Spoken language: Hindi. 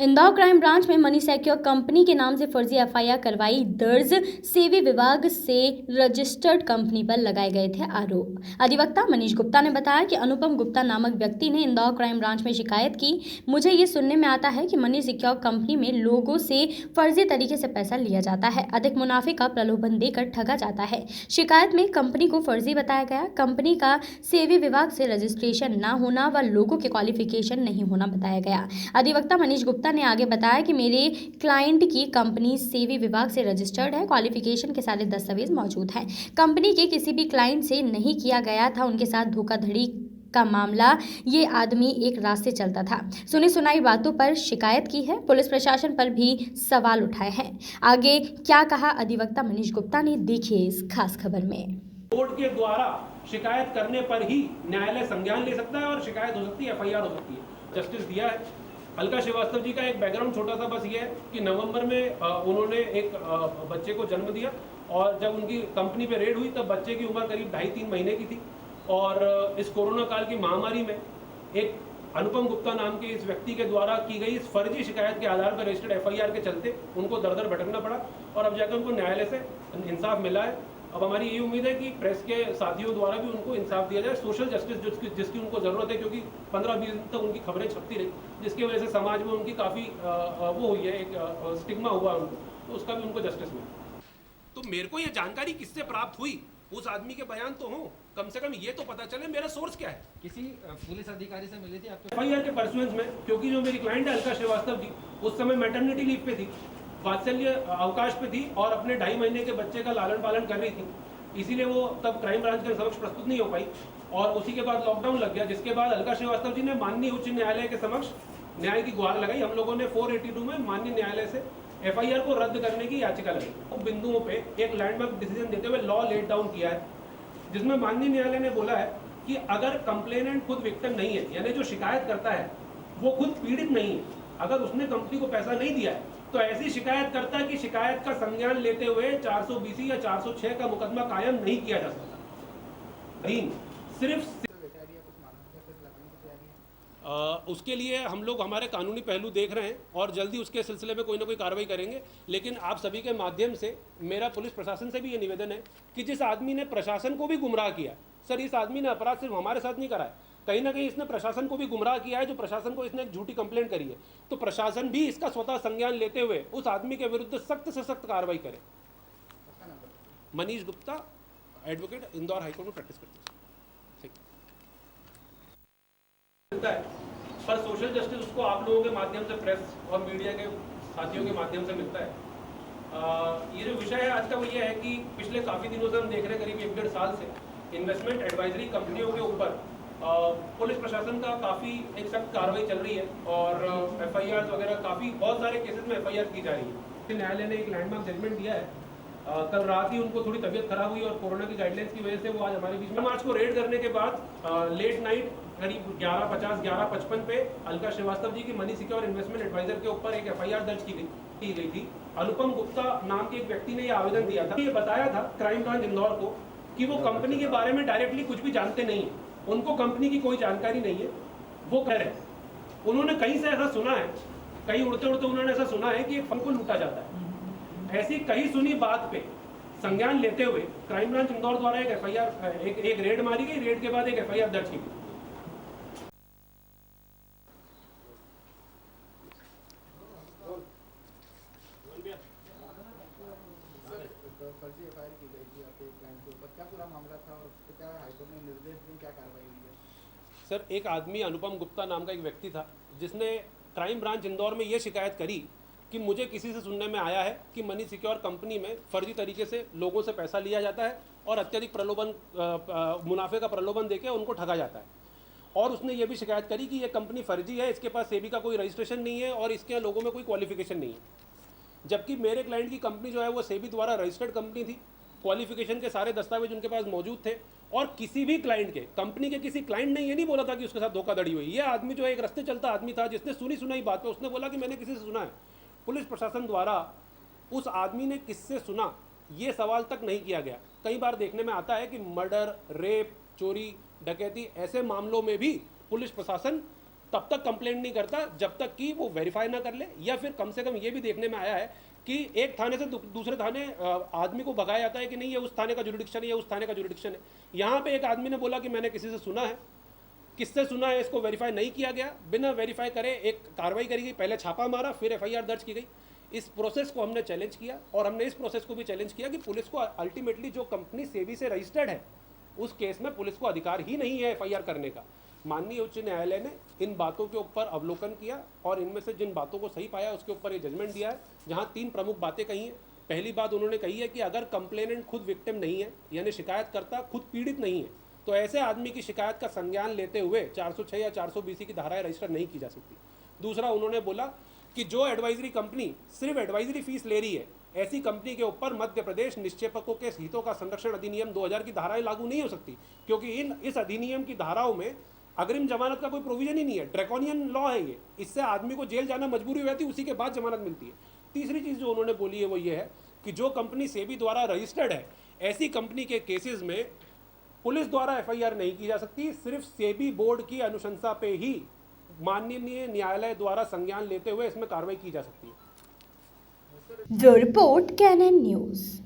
इंदौर क्राइम ब्रांच में मनी सिक्योर कंपनी के नाम से फर्जी एफआईआर करवाई दर्ज। सेवी विभाग से रजिस्टर्ड कंपनी पर लगाए गए थे आरोप। अधिवक्ता मनीष गुप्ता ने बताया कि अनुपम गुप्ता नामक व्यक्ति ने इंदौर क्राइम ब्रांच में शिकायत की। मुझे ये सुनने में आता है कि मनी सिक्योर कंपनी में लोगों से फर्जी तरीके से पैसा लिया जाता है, अधिक मुनाफे का प्रलोभन देकर ठगा जाता है। शिकायत में कंपनी को फर्जी बताया गया। कंपनी का सेवी विभाग से रजिस्ट्रेशन न होना व लोगों के क्वालिफिकेशन नहीं होना बताया गया। अधिवक्ता मनीष गुप्ता ने आगे बताया कि मेरे क्लाइंट की कंपनी सेवी विभाग से रजिस्टर्ड है, क्वालिफिकेशन के सारे दस्तावेज मौजूद हैं। कंपनी के किसी भी क्लाइंट से नहीं किया गया था उनके साथ धोखाधड़ी का मामला। ये आदमी एक रास्ते चलता था, सुनी सुनाई बातों पर शिकायत की है। पुलिस प्रशासन पर भी सवाल उठाए हैं। आगे क्या कहा अधिवक्ता मनीष गुप्ता ने, देखिए इस खास खबर में। कोर्ट के द्वारा शिकायत करने पर ही न्यायालय संज्ञान ले सकता है और शिकायत हो सकती है, एफआईआर हो सकती है। जस्टिस दिया है। अलका श्रीवास्तव जी का एक बैकग्राउंड छोटा सा बस ये है कि नवंबर में उन्होंने एक बच्चे को जन्म दिया और जब उनकी कंपनी पे रेड हुई तब बच्चे की उम्र करीब 2.5-3 महीने की थी। और इस कोरोना काल की महामारी में एक अनुपम गुप्ता नाम के इस व्यक्ति के द्वारा की गई इस फर्जी शिकायत के आधार पर रजिस्टर्ड एफआईआर के चलते उनको दर दर भटकना पड़ा और अब जाकर उनको न्यायालय से इंसाफ मिला है। अब हमारी ये उम्मीद है कि प्रेस के साथियों द्वारा भी उनको इंसाफ दिया जाए, सोशल जस्टिस जिसकी उनको ज़रूरत है, क्योंकि 15-20 दिन तक उनकी खबरें छपती रही जिसकी वजह से समाज में उनकी काफ़ी वो हुई है, एक स्टिग्मा हुआ उनको, तो उसका भी उनको जस्टिस मिले। तो मेरे को ये जानकारी किससे प्राप्त हुई, उस आदमी के बयान तो हो, कम से कम ये तो पता चले मेरा सोर्स क्या है। किसी पुलिस अधिकारी से मिली थी आपके? एफआईआर के परसुएंस में, क्योंकि जो मेरी क्लाइंट है अलका श्रीवास्तव जी उस समय मैटरनिटी लीव पे थी, वात्सल्य अवकाश पे थी और अपने 2.5 महीने के बच्चे का लालन पालन कर रही थी, इसीलिए वो तब क्राइम ब्रांच के समक्ष प्रस्तुत नहीं हो पाई और उसी के बाद लॉकडाउन लग गया, जिसके बाद अलका श्रीवास्तव जी ने माननीय उच्च न्यायालय के समक्ष न्याय की गुहार लगाई। हम लोगों ने 482 में माननीय न्यायालय से एफआईआर को रद्द करने की याचिका लगाई। उन बिंदुओं पे एक लैंडमार्क डिसीजन देते हुए लॉ लेट डाउन किया है, जिसमें माननीय न्यायालय ने बोला है कि अगर कंप्लेनेंट खुद विक्टिम नहीं है, यानी जो शिकायत करता है वो खुद पीड़ित नहीं है, अगर उसने कंपनी को पैसा नहीं दिया है तो ऐसी शिकायतकर्ता की शिकायत का संज्ञान लेते हुए 420 या 406 का मुकदमा कायम नहीं किया जा सकता। सिर्फ उसके लिए हम लोग हमारे कानूनी पहलू देख रहे हैं और जल्दी उसके सिलसिले में कोई ना कोई कार्रवाई करेंगे। लेकिन आप सभी के माध्यम से मेरा पुलिस प्रशासन से भी ये निवेदन है कि जिस आदमी ने प्रशासन को भी गुमराह किया, सर इस आदमी ने अपराध सिर्फ हमारे साथ नहीं करा है, कहीं ना कहीं इसने प्रशासन को भी गुमराह किया है। जो प्रशासन को इसने एक झूठी कंप्लेंट करी है, तो प्रशासन भी इसका स्वतः संज्ञान लेते हुए उस आदमी के विरुद्ध सख्त से सख्त कार्रवाई करे। मनीष गुप्ता, एडवोकेट, इंदौर हाईकोर्ट में प्रैक्टिस करते हैं। पर सोशल जस्टिस उसको आप लोगों के माध्यम से, प्रेस और मीडिया के साथियों के माध्यम से मिलता है। ये जो विषय है आज का वो ये है कि पिछले काफ़ी दिनों से हम देख रहे हैं, करीब 1-1.5 साल से इन्वेस्टमेंट एडवाइजरी कंपनियों के ऊपर पुलिस प्रशासन का काफ़ी एक सख्त कार्रवाई चल रही है और एफआईआर वगैरह बहुत सारे केसेस में एफआईआर की जा रही है। न्यायालय ने एक लैंडमार्क जजमेंट दिया है। कल रात ही उनको थोड़ी तबीयत खराब हुई और कोरोना की गाइडलाइंस की वजह से वो आज हमारे बीच में। मार्च को रेड करने के बाद लेट नाइट करीब 11:50-11:55 पे अलका श्रीवास्तव जी की मनी सिक्योर इन्वेस्टमेंट एडवाइजर के ऊपर एक एफआईआर दर्ज की गई थी। अनुपम गुप्ता नाम के एक व्यक्ति ने यह आवेदन दिया था, ये बताया था क्राइम ब्रांच इंदौर को कि वो कंपनी के बारे में डायरेक्टली कुछ भी जानते नहीं है, उनको कंपनी की कोई जानकारी नहीं है। वो कह रहे हैं उन्होंने कहीं से ऐसा सुना है, कहीं उड़ते उड़ते उन्होंने ऐसा सुना है कि एक फंड को लूटा जाता है। ऐसी कहीं सुनी बात पे संज्ञान लेते हुए क्राइम ब्रांच इंदौर द्वारा एक एफआईआर, एक रेड मारी गई। रेड के बाद एक एफआईआर दर्ज की गई। फर्जी एफआईआर की गई थी आपके क्लाइंट के ऊपर, क्या पूरा मामला था और उस पर क्या हाईकोर्ट ने निर्देश दिए, क्या कार्रवाई हुई है? सर, एक आदमी अनुपम गुप्ता नाम का एक व्यक्ति था जिसने क्राइम ब्रांच इंदौर में ये शिकायत करी कि मुझे किसी से सुनने में आया है कि मनी सिक्योर कंपनी में फर्जी तरीके से लोगों से पैसा लिया जाता है और अत्यधिक प्रलोभन, मुनाफे का प्रलोभन देके उनको ठगा जाता है। और उसने ये भी शिकायत करी कि ये कंपनी फर्जी है, इसके पास सेबी का कोई रजिस्ट्रेशन नहीं है और इसके लोगों में कोई क्वालिफिकेशन नहीं है। जबकि मेरे क्लाइंट की कंपनी जो है वो सेबी द्वारा रजिस्टर्ड कंपनी थी, क्वालिफिकेशन के सारे दस्तावेज उनके पास मौजूद थे और किसी भी क्लाइंट के, कंपनी के किसी क्लाइंट ने ये नहीं बोला था कि उसके साथ धोखाधड़ी हुई। ये आदमी जो एक रास्ते चलता आदमी था जिसने सुनी सुनाई बात पे उसने बोला कि मैंने किसी से सुना है। पुलिस प्रशासन द्वारा उस आदमी ने किससे सुना ये सवाल तक नहीं किया गया। कई बार देखने में आता है कि मर्डर, रेप, चोरी, डकैती ऐसे मामलों में भी पुलिस प्रशासन तब तक कंप्लेंट नहीं करता जब तक कि वो वेरीफाई ना कर ले, या फिर कम से कम ये भी देखने में आया है कि एक थाने से दूसरे थाने आदमी को भगाया जाता है कि नहीं ये उस थाने का जुरिडिक्शन है, ये उस थाने का जुरिडिक्शन है। यहाँ पे एक आदमी ने बोला कि मैंने किसी से सुना है, किससे सुना है इसको वेरीफाई नहीं किया गया, बिना वेरीफाई करे एक कार्रवाई करी गई, पहले छापा मारा फिर एफआईआर दर्ज की गई। इस प्रोसेस को हमने चैलेंज किया और हमने इस प्रोसेस को भी चैलेंज किया कि पुलिस को अल्टीमेटली जो कंपनी सेबी से रजिस्टर्ड है उस केस में पुलिस को अधिकार ही नहीं है एफआईआर करने का। माननीय उच्च न्यायालय ने इन बातों के ऊपर अवलोकन किया और इनमें से जिन बातों को सही पाया उसके ऊपर ये जजमेंट दिया है, जहां 3 प्रमुख बातें कही हैं। पहली बात उन्होंने कही है कि अगर कंप्लेनेंट खुद विक्टिम नहीं है, यानी शिकायतकर्ता खुद पीड़ित नहीं है, तो ऐसे आदमी की शिकायत का संज्ञान लेते हुए 406 या 420 की धाराएं रजिस्टर नहीं की जा सकती। दूसरा, उन्होंने बोला कि जो एडवाइजरी कंपनी सिर्फ एडवाइजरी फीस ले रही है, ऐसी कंपनी के ऊपर मध्य प्रदेश निक्षेपकों के हितों का संरक्षण अधिनियम 2000 की धाराएं लागू नहीं हो सकती, क्योंकि इस अधिनियम की धाराओं में अग्रिम जमानत का कोई प्रोविजन ही नहीं है। ड्रैकोनियन लॉ है ये, इससे आदमी को जेल जाना मजबूरी हो जाती है, उसी के बाद जमानत मिलती है। तीसरी चीज़ जो उन्होंने बोली है वो ये है कि जो कंपनी सेबी द्वारा रजिस्टर्ड है, ऐसी कंपनी के केसेस में पुलिस द्वारा एफआईआर नहीं की जा सकती, सिर्फ सेबी बोर्ड की अनुशंसा पे ही माननीय न्यायालय द्वारा संज्ञान लेते हुए इसमें कार्रवाई की जा सकती है। Bureau report Canon news.